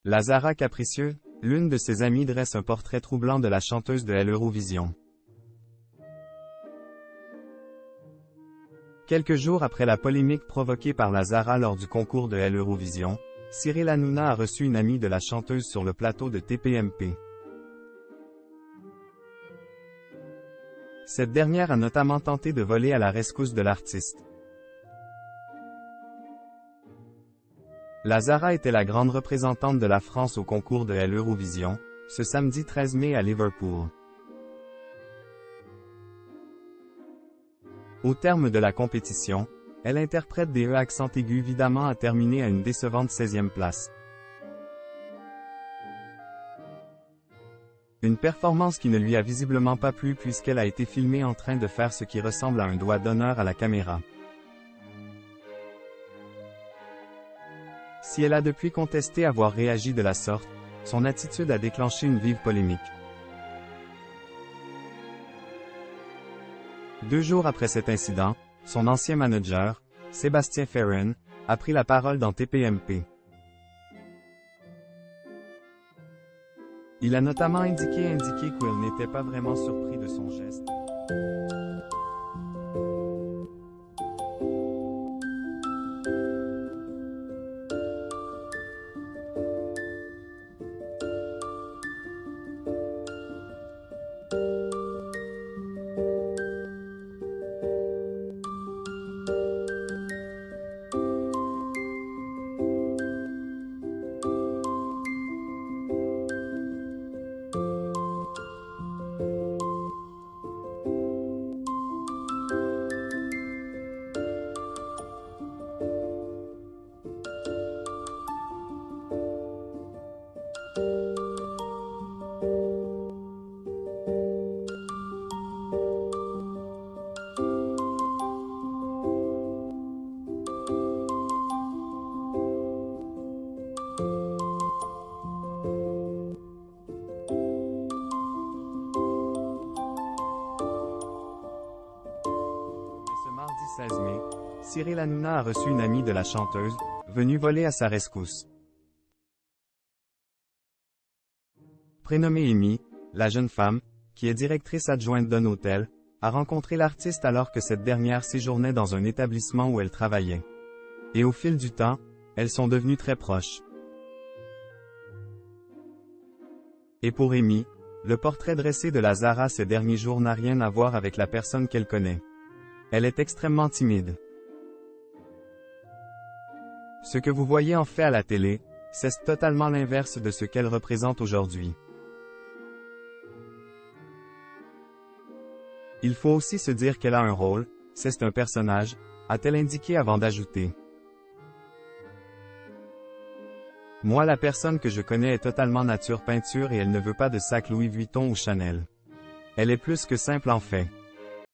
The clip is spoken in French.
La Zara capricieux, l'une de ses amies dresse un portrait troublant de la chanteuse de l'Eurovision. Quelques jours après la polémique provoquée par la Zara lors du concours de l'Eurovision, Cyril Hanouna a reçu une amie de la chanteuse sur le plateau de TPMP. Cette dernière a notamment tenté de voler à la rescousse de l'artiste. La Zara était la grande représentante de la France au concours de l'Eurovision, ce samedi 13 mai à Liverpool. Au terme de la compétition, elle interprète des accents aigus vidamment a terminé à une décevante 16e place. Une performance qui ne lui a visiblement pas plu puisqu'elle a été filmée en train de faire ce qui ressemble à un doigt d'honneur à la caméra. Si elle a depuis contesté avoir réagi de la sorte, son attitude a déclenché une vive polémique. 2 jours après cet incident, son ancien manager, Sébastien Ferren, a pris la parole dans TPMP. Il a notamment indiqué qu'il n'était pas vraiment surpris de son geste. Ce mardi 16 mai, Cyril Hanouna a reçu une amie de la chanteuse, venue voler à sa rescousse. Prénommée Amy, la jeune femme, qui est directrice adjointe d'un hôtel, a rencontré l'artiste alors que cette dernière séjournait dans un établissement où elle travaillait. Et au fil du temps, elles sont devenues très proches. Et pour Amy, le portrait dressé de la Zara ces derniers jours n'a rien à voir avec la personne qu'elle connaît. Elle est extrêmement timide. Ce que vous voyez en fait à la télé, c'est totalement l'inverse de ce qu'elle représente aujourd'hui. Il faut aussi se dire qu'elle a un rôle, c'est un personnage, a-t-elle indiqué avant d'ajouter. Moi la personne que je connais est totalement nature peinture et elle ne veut pas de sac Louis Vuitton ou Chanel. Elle est plus que simple en fait.